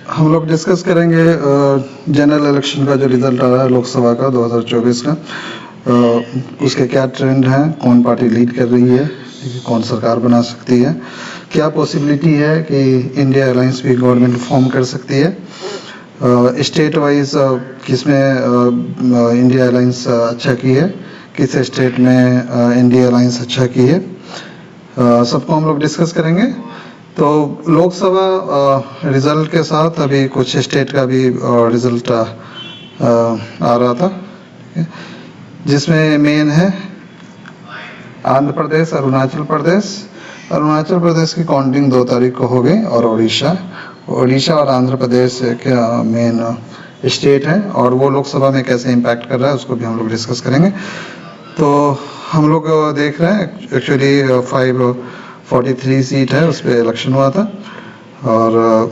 हम लोग डिस्कस करेंगे जनरल इलेक्शन का जो रिजल्ट आ रहा है लोकसभा का 2024 का, उसके क्या ट्रेंड हैं, कौन पार्टी लीड कर रही है, कौन सरकार बना सकती है, क्या पॉसिबिलिटी है कि इंडिया अलायंस भी गवर्नमेंट फॉर्म कर सकती है, स्टेट वाइज किसमें इंडिया अलायंस अच्छा की है, किस स्टेट में इंडिया अलायंस अच्छा की है, सबको हम लोग डिस्कस करेंगे। तो लोकसभा रिजल्ट के साथ अभी कुछ स्टेट का भी रिजल्ट आ रहा था, जिसमें मेन है आंध्र प्रदेश, अरुणाचल प्रदेश। अरुणाचल प्रदेश की काउंटिंग 2 तारीख को हो गई, और उड़ीसा और आंध्र प्रदेश के मेन स्टेट हैं, और वो लोकसभा में कैसे इम्पैक्ट कर रहा है उसको भी हम लोग डिस्कस करेंगे। तो हम लोग देख रहे हैं एक्चुअली 543 सीट है, उस पर इलेक्शन हुआ था, और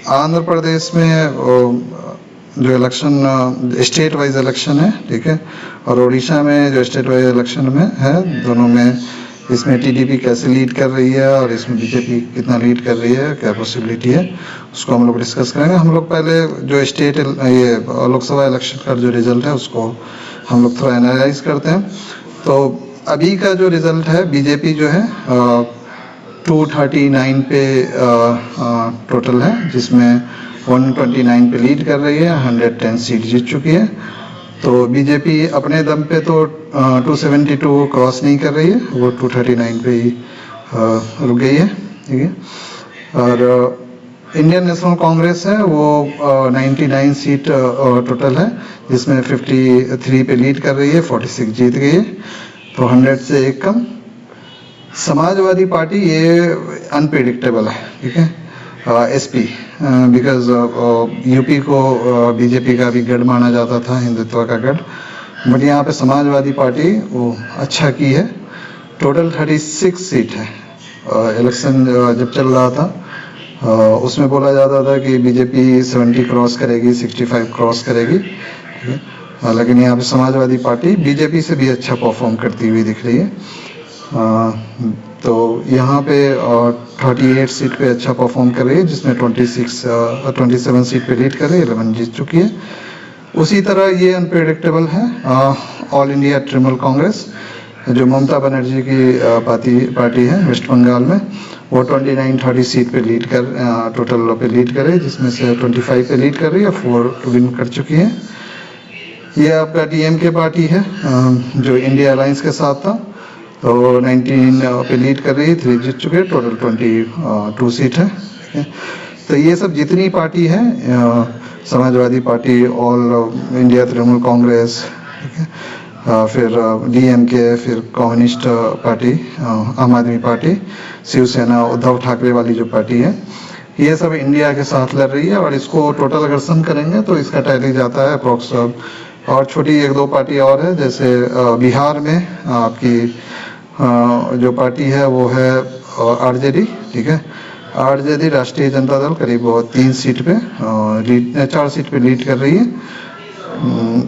आंध्र प्रदेश में जो इलेक्शन स्टेट वाइज इलेक्शन है, ठीक है, और उड़ीसा में जो स्टेट वाइज इलेक्शन में है, दोनों में इसमें टीडीपी कैसे लीड कर रही है और इसमें बीजेपी कितना लीड कर रही है, क्या पॉसिबिलिटी है, उसको हम लोग डिस्कस करेंगे। हम लोग पहले जो स्टेट ये लोकसभा इलेक्शन का जो रिजल्ट है उसको हम लोग थोड़ा एनालाइज करते हैं। तो अभी का जो रिजल्ट है, बीजेपी जो है 239 पे टोटल है, जिसमें 129 पे लीड कर रही है, 110 सीट जीत चुकी है। तो बीजेपी अपने दम पे तो 272 क्रॉस नहीं कर रही है, वो 239 पे ही रुक गई है, ठीक है। और इंडियन नेशनल कांग्रेस है, वो 99 सीट टोटल है, जिसमें 53 पे लीड कर रही है, 46 जीत गई है, तो 100 से एक कम। समाजवादी पार्टी ये अनप्रेडिक्टेबल है, ठीक है, एसपी, बिकॉज यूपी को बीजेपी का भी गढ़ माना जाता था, हिंदुत्व का गढ़, बट यहाँ पे समाजवादी पार्टी वो अच्छा की है। टोटल 36 सीट है। इलेक्शन जब चल रहा था उसमें बोला जाता था कि बीजेपी 70 क्रॉस करेगी, 65 क्रॉस करेगी, लेकिन यहाँ पे समाजवादी पार्टी बीजेपी से भी अच्छा परफॉर्म करती हुई दिख रही है। तो यहाँ पे 38 सीट पे अच्छा परफॉर्म कर रही है, जिसमें 27 सीट पे लीड कर रही है, 11 जीत चुकी है। उसी तरह ये अनप्रेडिक्टेबल है ऑल इंडिया तृणमूल कांग्रेस, जो ममता बनर्जी की पार्टी है वेस्ट बंगाल में, वो 29-30 सीट पे लीड कर टोटल पे लीड कर रही है, जिसमें से 25 पे लीड कर रही है, 4 विन कर चुकी है। ये आपका डीएमके पार्टी है जो इंडिया अलायंस के साथ था, तो 19 पे लीड कर रही है, 3 जीत चुके हैं, टोटल 22 सीट है, ठीक है। तो ये सब जितनी पार्टी है, Samajwadi party, all India Trinamool Congress, ठीक है, फिर डीएमके, फिर कम्युनिस्ट पार्टी, आम आदमी पार्टी, शिवसेना, उद्धव ठाकरे वाली जो पार्टी है, ये सब इंडिया के साथ लड़ रही है। और इसको टोटल अगर सम करेंगे तो इसका टैली जाता है अप्रॉक्स, और छोटी 1-2 पार्टी और है, जैसे बिहार में आपकी जो पार्टी है वो है आरजेडी, ठीक है, आरजेडी राष्ट्रीय जनता दल करीब 3 सीट पे 4 सीट पे लीड कर रही है।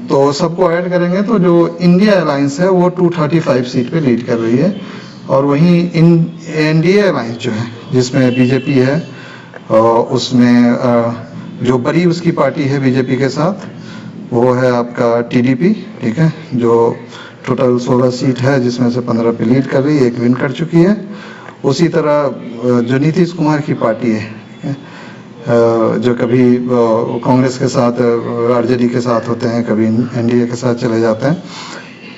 तो सबको ऐड करेंगे तो जो इंडिया अलायंस है वो 235 सीट पे लीड कर रही है। और वहीं एनडीए अलायंस जो है, जिसमें बीजेपी है, उसमें जो बड़ी उसकी पार्टी है बीजेपी के साथ, वो है आपका टीडीपी, ठीक है, जो टोटल 16 सीट है, जिसमें से 15 पे लीड कर रही है, 1 विन कर चुकी है। उसी तरह जो नीतीश कुमार की पार्टी है, ठीक है, जो कभी कांग्रेस के साथ, आरजेडी के साथ होते हैं, कभी एनडीए के साथ चले जाते हैं,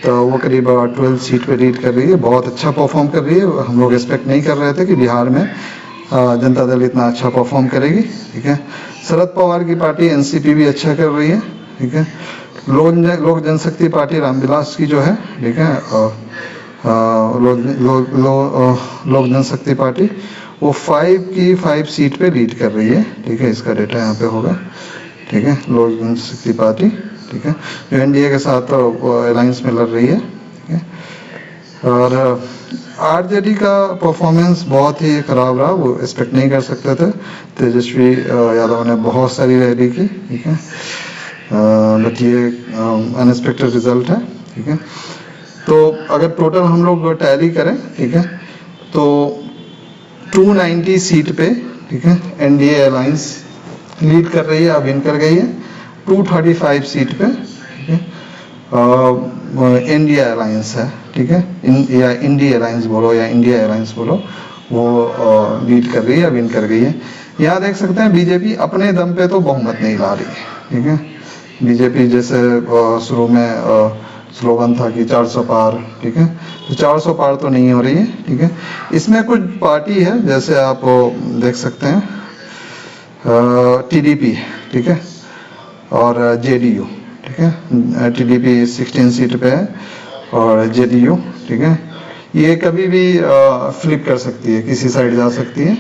तो वो करीब 12 सीट पे लीड कर रही है, बहुत अच्छा परफॉर्म कर रही है। हम लोग एक्सपेक्ट नहीं कर रहे थे कि बिहार में जनता दल इतना अच्छा परफॉर्म करेगी, ठीक है। शरद पवार की पार्टी एनसीपी भी अच्छा कर रही है, ठीक है। लोक जनशक्ति पार्टी रामविलास की जो है, ठीक है, लोक जनशक्ति पार्टी, वो 5 सीट पे लीड कर रही है, ठीक है, इसका डेटा यहाँ पे होगा, ठीक है, लोक जनशक्ति पार्टी, ठीक है, जो एनडीए के साथ अलायंस में लड़ रही है, ठीक है। और आरजेडी का परफॉर्मेंस बहुत ही खराब रहा, वो एक्सपेक्ट नहीं कर सकते थे। तेजस्वी यादव ने बहुत सारी रैली की, ठीक है, बट ये अनएक्सपेक्टेड रिजल्ट है, ठीक है। तो अगर टोटल हम लोग टैली करें, ठीक है, तो 290 सीट पे, ठीक है, एनडीए अलायंस लीड कर रही है, अब विन कर गई है 235 सीट पे, ठीक है। इंडिया अलायंस है, ठीक है, या इंडिया अलायंस बोलो या इंडिया अलायंस बोलो, वो लीड कर रही है, विन कर गई है। यहाँ देख सकते हैं बीजेपी अपने दम पे तो बहुमत नहीं ला रही, ठीक है। बीजेपी जैसे शुरू में स्लोगन था कि 400 पार, ठीक है, तो 400 पार तो नहीं हो रही है, ठीक है। इसमें कुछ पार्टी है, जैसे आप देख सकते हैं टीडीपी, ठीक है, और जेडीयू, ठीक है। टीडीपी 16 सीट पे है और जेडीयू, ठीक है, ये कभी भी फ्लिप कर सकती है, किसी साइड जा सकती है।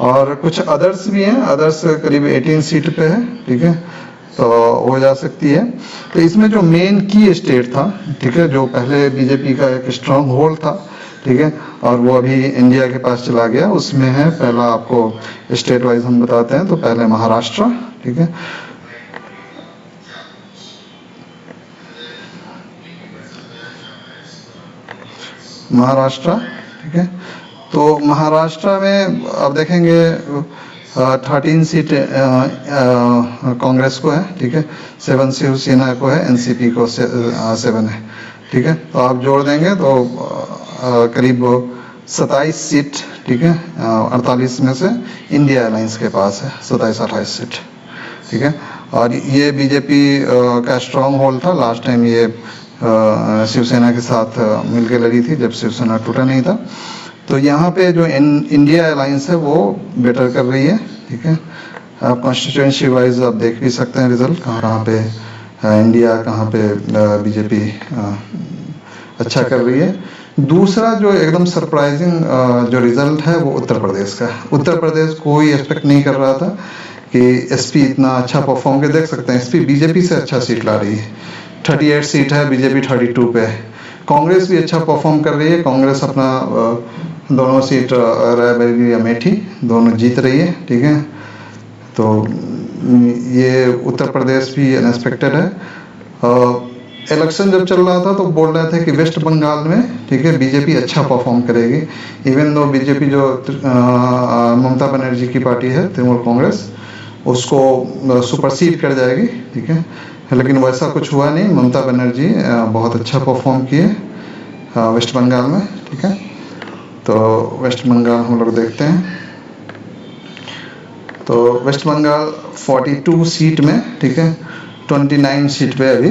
और कुछ अदर्स भी हैं, अदर्स करीब 18 सीट पे है, ठीक है, तो हो जा सकती है। तो इसमें जो मेन की स्टेट था, ठीक है, जो पहले बीजेपी का एक स्ट्रॉन्ग होल्ड था, ठीक है, और वो अभी इंडिया के पास चला गया, उसमें है, पहला आपको स्टेट वाइज हम बताते हैं, तो पहले महाराष्ट्र, ठीक है, महाराष्ट्र, ठीक है। तो महाराष्ट्र में अब देखेंगे 13 सीट कांग्रेस को है, ठीक है, 7 शिवसेना को है, एनसीपी को 7 है, ठीक है। तो आप जोड़ देंगे तो करीब 27 सीट, ठीक है, 48 में से इंडिया अलायंस के पास है 27-28 सीट, ठीक है। और ये बीजेपी का स्ट्रॉन्ग होल्ड था, लास्ट टाइम ये शिवसेना के साथ मिलकर लड़ी थी जब शिवसेना टूटा नहीं था। तो यहाँ पे जो इंडिया अलायंस है वो बेटर कर रही है, ठीक है। आप कॉन्स्टिट्यूएंसी वाइज आप देख भी सकते हैं रिजल्ट, कहाँ पे इंडिया, कहाँ पे बीजेपी अच्छा कर रही है। दूसरा जो एकदम सरप्राइजिंग जो रिजल्ट है वो उत्तर प्रदेश का है। उत्तर प्रदेश कोई एक्सपेक्ट नहीं कर रहा था कि एसपी इतना अच्छा परफॉर्म कर, देख सकते हैं एसपी बीजेपी से अच्छा सीट ला रही है, 38 सीट है, बीजेपी 32 पे है। कांग्रेस भी अच्छा परफॉर्म कर रही है, कांग्रेस अपना दोनों सीट रायबरेली अमेठी दोनों जीत रही है, ठीक है। तो ये उत्तर प्रदेश भी अनएक्सपेक्टेड है। इलेक्शन जब चल रहा था तो बोल रहे थे कि वेस्ट बंगाल में, ठीक है, बीजेपी अच्छा परफॉर्म करेगी, इवन दो बीजेपी जो ममता बनर्जी की पार्टी है तृणमूल कांग्रेस, उसको सुपरसीड कर जाएगी, ठीक है, लेकिन वैसा कुछ हुआ नहीं। ममता बनर्जी बहुत अच्छा परफॉर्म किए वेस्ट बंगाल में, ठीक है। तो वेस्ट बंगाल हम लोग देखते हैं, तो वेस्ट बंगाल 42 सीट में, ठीक है, 29 सीट पे अभी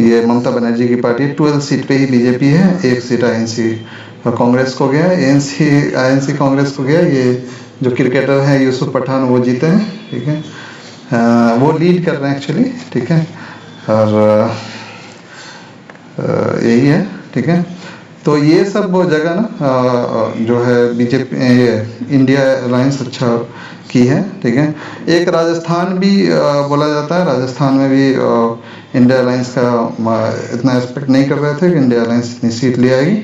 ये ममता बनर्जी की पार्टी, 12 सीट पे ही बीजेपी है, 1 सीट आईएनसी कांग्रेस को गया, आईएनसी कांग्रेस को गया। ये जो क्रिकेटर है यूसुफ पठान वो जीते हैं, ठीक है, वो लीड कर रहे हैं एक्चुअली, ठीक है, और यही है, ठीक है। तो ये सब वो जगह ना जो है बीजेपी इंडिया अलायंस अच्छा की है, ठीक है। एक राजस्थान भी बोला जाता है, राजस्थान में भी इंडिया अलायंस का इतना एक्सपेक्ट नहीं कर रहे थे कि इंडिया अलायंस इतनी सीट ले आएगी,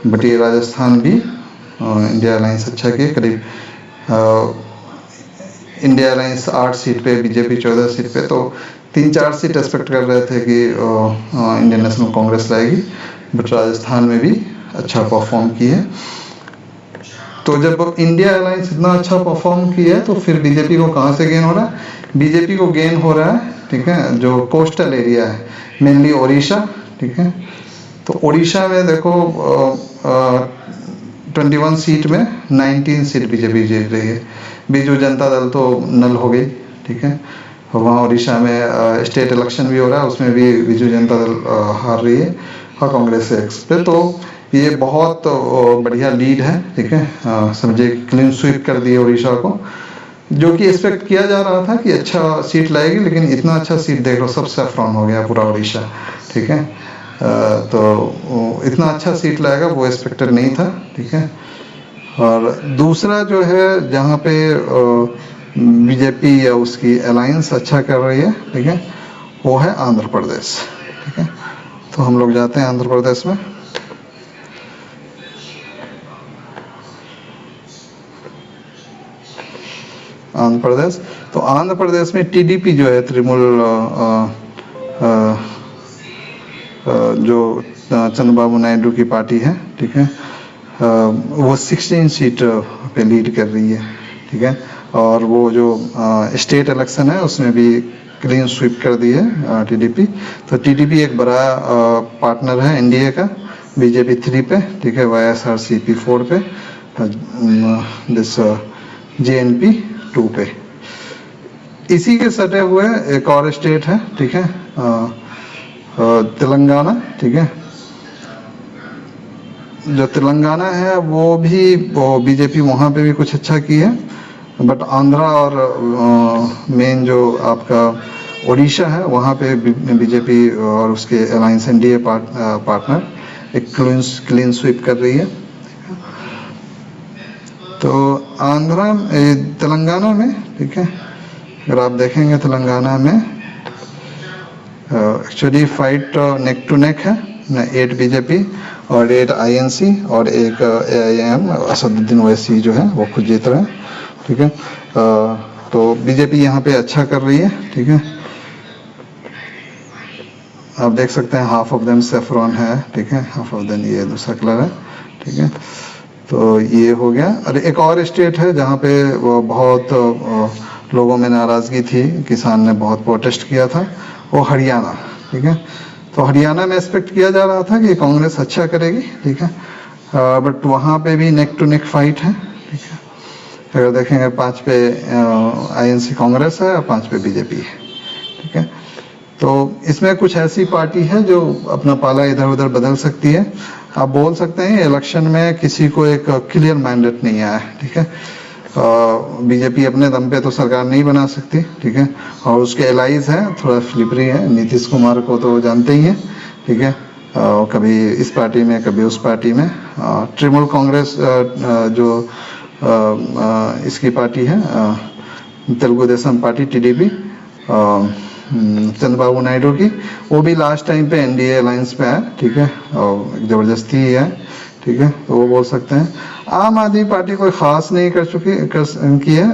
बट ये राजस्थान भी इंडिया अलायंस अच्छा किए, करीब इंडिया अलायंस 8 सीट पे, बीजेपी 14 सीट पे, तो 3-4 सीट एक्सपेक्ट कर रहे थे कि इंडियन नेशनल कांग्रेस लाएगी, बट राजस्थान में भी अच्छा परफॉर्म की है। तो जब इंडिया अलायंस इतना अच्छा परफॉर्म किया है तो फिर बीजेपी को कहाँ से गेन हो रहा है? बीजेपी को गेन हो रहा है, ठीक है, जो कोस्टल एरिया है, मेनली ओडिशा, ठीक है। तो ओडिशा में देखो 21 सीट में 19 सीट बीजेपी जीत रही है। बीजू जनता दल तो नल हो गई, ठीक है। वहाँ ओडिशा में स्टेट इलेक्शन भी हो रहा है, उसमें भी बीजू जनता दल हार रही है और कांग्रेस से एक्स पे। तो ये बहुत बढ़िया लीड है, ठीक है, समझे क्लीन स्वीप कर दिए उड़ीसा को, जो कि एक्सपेक्ट किया जा रहा था कि अच्छा सीट लाएगी, लेकिन इतना अच्छा सीट देख लो, सब सैफ्रॉन हो गया पूरा उड़ीसा, ठीक है। तो इतना अच्छा सीट लाएगा वो एक्सपेक्टेड नहीं था, ठीक है। और दूसरा जो है जहाँ पे बीजेपी या उसकी अलायंस अच्छा कर रही है, ठीक है, वो है आंध्र प्रदेश, ठीक है। तो हम लोग जाते हैं आंध्र प्रदेश में। आंध्र प्रदेश, तो आंध्र प्रदेश में टीडीपी जो है तृणमूल जो चंद्रबाबू नायडू की पार्टी है, ठीक है, वो 16 सीट पे लीड कर रही है, ठीक है। और वो जो स्टेट इलेक्शन है उसमें भी क्लीन स्वीप कर दी है टीडीपी। तो टीडीपी एक बड़ा पार्टनर है एनडीए का, बीजेपी 3 पे, ठीक है, वाईएसआरसीपी 4 पे, दिस जेएनपी 2 पे। इसी के सटे हुए एक और स्टेट है, ठीक है, तेलंगाना, ठीक है। जो तेलंगाना है वो बीजेपी वहाँ पे भी कुछ अच्छा की है, बट आंध्रा और मेन जो आपका उड़ीसा है वहाँ पे बीजेपी और उसके अलायंस एनडीए पार्टनर एक क्लीन स्वीप कर रही है। तो तेलंगाना में, ठीक है, अगर आप देखेंगे तेलंगाना में actually fight neck to neck है, 8 बीजेपी और 8 आईएनसी और एक एआईएम असदुद्दीन ओवैसी जो है वो खुद जीत रहे हैं, ठीक है। तो बीजेपी यहाँ पे अच्छा कर रही है, ठीक है। आप देख सकते हैं हाफ ऑफ देम सेफ्रॉन है, ठीक है, हाफ ऑफ देम ये दूसरा कलर है, ठीक है। तो ये हो गया। और एक और स्टेट है जहाँ पे वो बहुत लोगों में नाराज़गी थी, किसान ने बहुत प्रोटेस्ट किया था, वो हरियाणा, ठीक है। तो हरियाणा में एक्सपेक्ट किया जा रहा था कि कांग्रेस अच्छा करेगी, ठीक है, बट वहाँ पे भी नेक टू नेक फाइट है, ठीक है। अगर देखेंगे 5 पे आईएनसी कांग्रेस है और 5 पे बीजेपी है, ठीक है। तो इसमें कुछ ऐसी पार्टी है जो अपना पाला इधर उधर बदल सकती है। आप बोल सकते हैं इलेक्शन में किसी को एक क्लियर मैंडेट नहीं आया, ठीक है। बीजेपी अपने दम पे तो सरकार नहीं बना सकती, ठीक है, और उसके एलाइज हैं थोड़ा फ्लिपरी है। नीतीश कुमार को तो जानते ही हैं, ठीक है, कभी इस पार्टी में कभी उस पार्टी में। तृणमूल कांग्रेस जो इसकी पार्टी है, तेलुगु देशम पार्टी टीडीपी, चंद्रबाबू नायडू की, वो भी लास्ट टाइम पे एनडीए अलायंस पे है, ठीक है, और जबरदस्ती ही है, ठीक है, तो वो बोल सकते हैं। आम आदमी पार्टी कोई खास नहीं की है।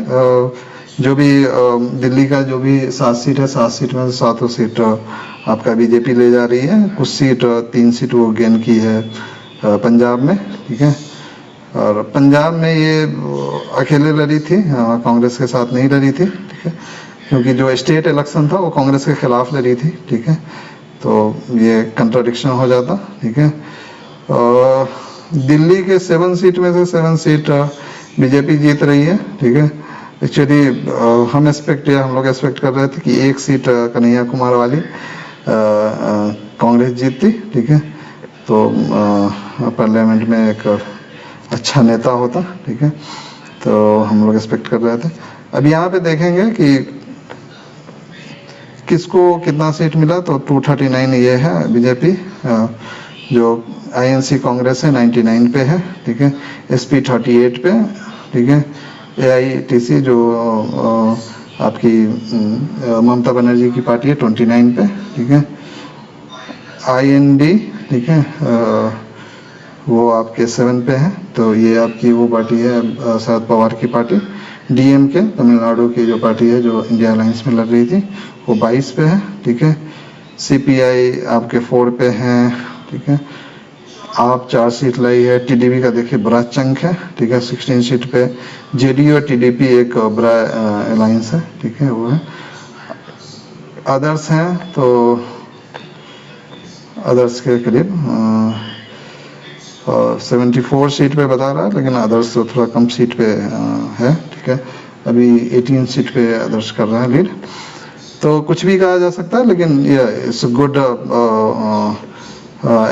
जो भी दिल्ली का जो भी 7 सीट है, 7 सीट में से 7 सीट आपका बीजेपी ले जा रही है। कुछ सीट 3 सीट वो गेन की है पंजाब में, ठीक है। और पंजाब में ये अकेले लड़ी थी, कांग्रेस के साथ नहीं लड़ी थी, ठीक है, क्योंकि जो स्टेट इलेक्शन था वो कांग्रेस के खिलाफ लड़ी थी, ठीक है। तो ये कंट्राडिक्शन हो जाता, ठीक है। दिल्ली के 7 सीट में से 7 सीट बीजेपी जीत रही है, ठीक है। एक्चुअली हम लोग एक्सपेक्ट कर रहे थे कि 1 सीट कन्हैया कुमार वाली कांग्रेस जीतती, ठीक है। तो पार्लियामेंट में एक अच्छा नेता होता, ठीक है, तो हम लोग एक्सपेक्ट कर रहे थे। अब यहाँ पे देखेंगे कि किसको कितना सीट मिला। तो 239 ये है बीजेपी, जो आईएनसी कांग्रेस है 99 पे है, ठीक है, एसपी 38 पे, ठीक है, एआईटीसी जो आपकी ममता बनर्जी की पार्टी है 29 पे, ठीक है, आईएनडी, ठीक है, वो आपके 7 पे है। तो ये आपकी वो पार्टी है शरद पवार की पार्टी। डीएमके तमिलनाडु की जो पार्टी है जो इंडिया अलायंस में लड़ रही थी वो 22 पे है, ठीक है। सीपीआई आपके 4 पे हैं, ठीक है। आप 4 सीट लाई है। टीडीपी का देखिए बड़ा चंक है, ठीक है, 16 सीट पे। जेडीयू और टीडीपी एक बड़ा अलायंस है, ठीक है, वो है। अदर्स हैं तो अदर्स के करीब 74 सीट पे बता रहा है, लेकिन अदर्स तो थोड़ा कम सीट पे है, ठीक है। अभी 18 सीट पे अदर्स कर रहा है लीड। तो कुछ भी कहा जा सकता है, लेकिन ये it's good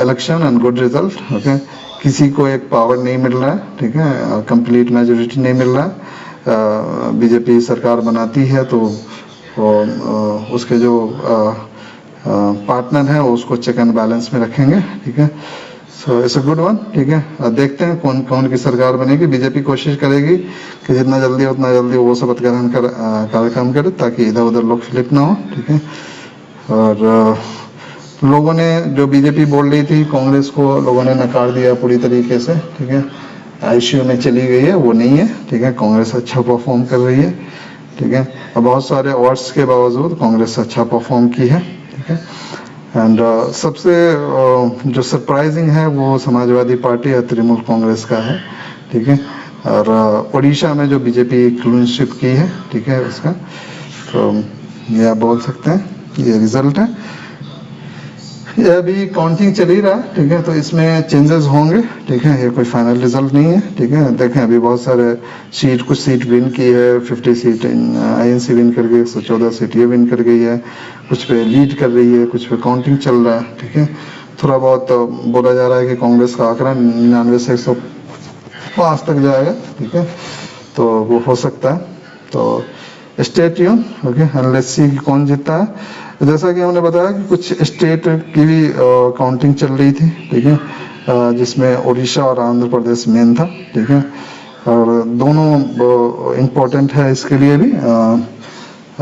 election and good result, okay. किसी को एक पावर नहीं मिल रहा है, ठीक है, कंप्लीट मेजोरिटी नहीं मिल रहा है। बीजेपी सरकार बनाती है तो उसके जो पार्टनर हैं वो उसको चेक एंड बैलेंस में रखेंगे, ठीक है। So it's a good one, ठीक है। देखते हैं कौन कौन की सरकार बनेगी। बीजेपी कोशिश करेगी कि जितना जल्दी उतना जल्दी वो शपथ ग्रहण कार्यक्रम करे ताकि इधर उधर लोग फ्लिप ना हो, ठीक है। और लोगों ने जो बीजेपी बोल रही थी कांग्रेस को, लोगों ने नकार दिया पूरी तरीके से, ठीक है। आईसीयू में चली गई है, वो नहीं है, ठीक है। कांग्रेस अच्छा परफॉर्म कर रही है, ठीक है। और बहुत सारे अवार्ड्स के बावजूद कांग्रेस अच्छा परफॉर्म की है, ठीक है। एंड सबसे जो सरप्राइजिंग है वो समाजवादी पार्टी या तृणमूल कांग्रेस का है, ठीक है। और उड़ीसा में जो बीजेपी क्लीनशिप की है, ठीक है, उसका तो ये आप बोल सकते हैं, ये रिजल्ट है। ये अभी काउंटिंग चल ही रहा है, ठीक है, तो इसमें चेंजेस होंगे, ठीक है, ये कोई फाइनल रिजल्ट नहीं है, ठीक है। देखें अभी बहुत सारे सीट, कुछ सीट विन की है, 50 सीट आईएनसी विन कर गई, 114 सीट ये विन कर गई है, कुछ पे लीड कर रही है, कुछ पे काउंटिंग चल रहा है, ठीक है। थोड़ा बहुत बोला जा रहा है कि कांग्रेस का आंकड़ा 99 से 105 तक जाएगा, ठीक है, तो वो हो सकता है। तो stay tuned, okay, and let's see कौन जीतता है। जैसा कि हमने बताया कि कुछ स्टेट की भी काउंटिंग चल रही थी, ठीक है, जिसमें उड़ीसा और आंध्र प्रदेश मेन था, ठीक है, और दोनों इम्पोर्टेंट है इसके लिए भी,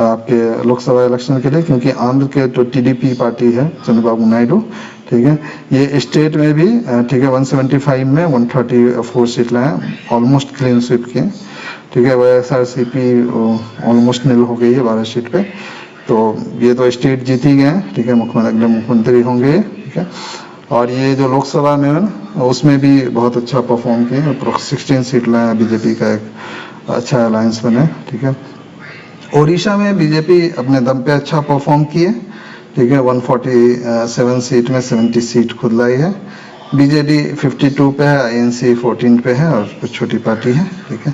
आपके लोकसभा इलेक्शन के लिए, क्योंकि आंध्र के जो टीडीपी पार्टी है चंद्रबाबू नायडू, ठीक है, ये स्टेट में भी, ठीक है, 175 में 134 सीट लाए, ऑलमोस्ट क्लीन स्वीप किए, ठीक है। YSRCP ऑलमोस्ट निल हो गई है 12 सीट पे, तो ये तो स्टेट जीत ही गए, ठीक है, मुख्यमंत्री होंगे, ठीक है। और ये जो लोकसभा में है ना, उसमें भी बहुत अच्छा परफॉर्म किए, 16 सीट लाए, बीजेपी का एक अच्छा अलायंस बने, ठीक है। ओडिशा में बीजेपी अपने दम पे अच्छा परफॉर्म किए, ठीक है, 147 सीट में 70 सीट खुद लाई है। बीजेडी 52 पे है, INC 14 पे है, और कुछ छोटी पार्टी है, ठीक है।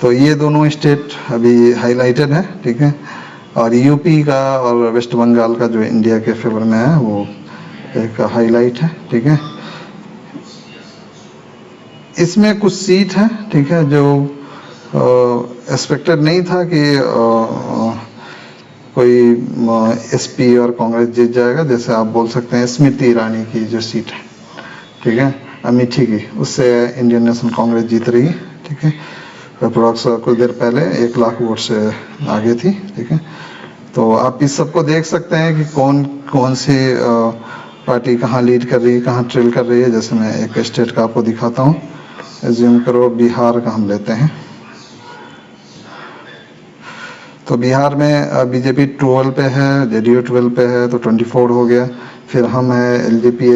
तो ये दोनों स्टेट अभी हाईलाइटेड है, ठीक है। और यूपी का और वेस्ट बंगाल का जो इंडिया के फेवर में है, वो एक हाईलाइट है, ठीक है। इसमें कुछ सीट है, ठीक है, जो एक्सपेक्टेड नहीं था कि कोई एसपी और कांग्रेस जीत जाएगा। जैसे आप बोल सकते हैं स्मृति ईरानी की जो सीट है, ठीक है, अमेठी की, उससे इंडियन नेशनल कांग्रेस जीत रही है, ठीक है। अप्रोक्स कुछ देर पहले 1 लाख वोट से आगे थी, ठीक है। तो आप इस सबको देख सकते हैं कि कौन कौन सी पार्टी कहाँ लीड कर रही है, कहाँ ट्रेल कर रही है। जैसे मैं एक स्टेट का आपको दिखाता हूँ, एज्यूम करो बिहार का हम लेते हैं। तो बिहार में बीजेपी 12 पे है, जेडीयू 12 पे है, तो 24 हो गया। फिर हम है एलजेपी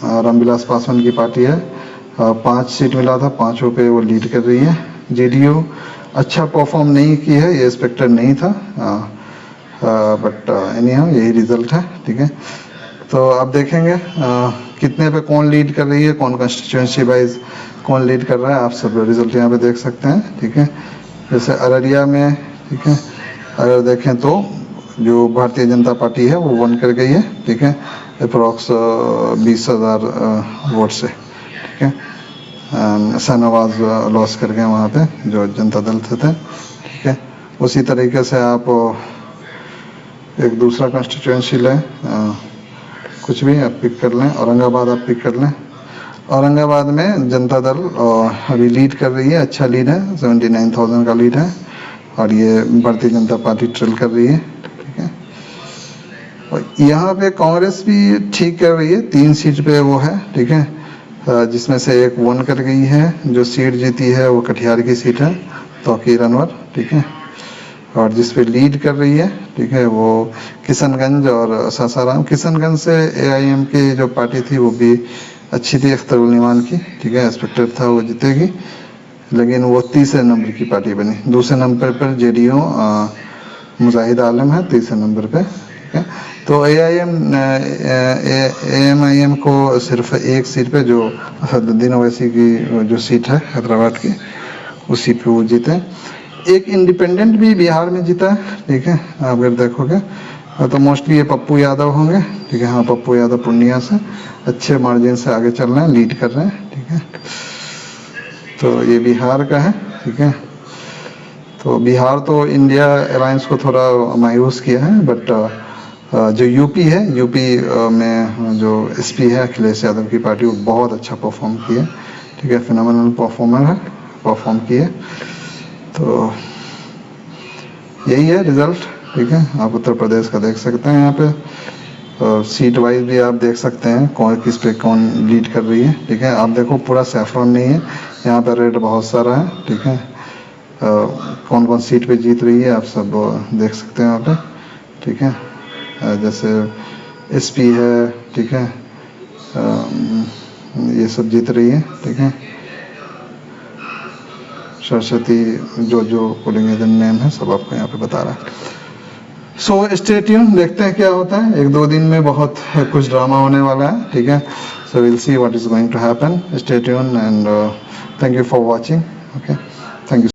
रामविलास पासवान की पार्टी है, 5 सीट मिला था, 5 पे वो लीड कर रही है। जेडीयू अच्छा परफॉर्म नहीं की है, ये एक्सपेक्टेड नहीं था, बट एनी हाउ यही रिजल्ट है, ठीक है। तो आप देखेंगे कितने पे कौन लीड कर रही है, कौन कंस्टिट्यूएंसी वाइज कौन लीड कर रहा है, आप सब रिजल्ट यहाँ पे देख सकते हैं, ठीक है। जैसे अररिया में, ठीक है, अगर देखें तो जो भारतीय जनता पार्टी है वो वन कर गई है, ठीक है, अप्रॉक्स 20,000 वोट से, ठीक है। शाहनवाज लॉस कर गए वहाँ पे जो जनता दल से थे, ठीक है। उसी तरीके से आप एक दूसरा कंस्टिट्यूएंसी लें, कुछ भी आप पिक कर लें, औरंगाबाद आप पिक कर लें। औरंगाबाद में जनता दल अभी लीड कर रही है, अच्छा लीड है, 79,000 का लीड है, और ये भारतीय जनता पार्टी ट्रेल कर रही है, ठीक है। और यहाँ पे कांग्रेस भी ठीक कर रही है, 3 सीट पे वो है, ठीक है, जिसमें से एक वन कर गई है। जो सीट जीती है वो कटिहार की सीट है, तौकीर अनवर, ठीक है। और जिस पे लीड कर रही है, ठीक है, वो किशनगंज और सासाराम। किशनगंज से AIM की जो पार्टी थी वो भी अच्छी थी, अख्तरुल इमान की, ठीक है, एक्सपेक्टेड था वो जीतेगी, लेकिन वो तीसरे नंबर की पार्टी बनी। दूसरे नंबर पर जेडीयू मुजाहिद आलम है, तीसरे नंबर पे, ठीक है। तो AMIM को सिर्फ एक सीट पे, जो असदुद्दीन ओवैसी की जो सीट है हैदराबाद की, उसी पे वो जीते। एक इंडिपेंडेंट भी बिहार में जीता है, ठीक है, आप अगर देखोगे तो मोस्टली ये पप्पू यादव होंगे, ठीक है। हाँ, पप्पू यादव पूर्णिया से अच्छे मार्जिन से आगे चल रहे हैं, लीड कर रहे हैं, ठीक है। तो ये बिहार का है, ठीक है। तो बिहार तो इंडिया अलायंस को थोड़ा मायूस किया है, बट जो यूपी है, यूपी में जो SP है अखिलेश यादव की पार्टी, वो बहुत अच्छा परफॉर्म की है, ठीक है, फिनोमिनल परफॉर्मर है, परफॉर्म की है। तो यही है रिजल्ट, ठीक है। आप उत्तर प्रदेश का देख सकते हैं यहाँ पे, सीट वाइज भी आप देख सकते हैं कौन किस पे कौन लीड कर रही है, ठीक है। आप देखो पूरा सैफरॉन नहीं है, यहाँ पे रेड बहुत सारा है, ठीक है। कौन कौन सीट पे जीत रही है आप सब देख सकते हैं यहाँ पे, ठीक है। जैसे SP है, ठीक है, ये सब जीत रही है, ठीक है। सरस्वती जो पोलिंग एजेंट नेम है सब आपको यहाँ पे बता रहा है। सो स्टे ट्यून, देखते हैं क्या होता है। 1-2 दिन में बहुत कुछ ड्रामा होने वाला है, ठीक है। So will see what is going to happen. Stay tune and thank you for watching. Okay, thank you.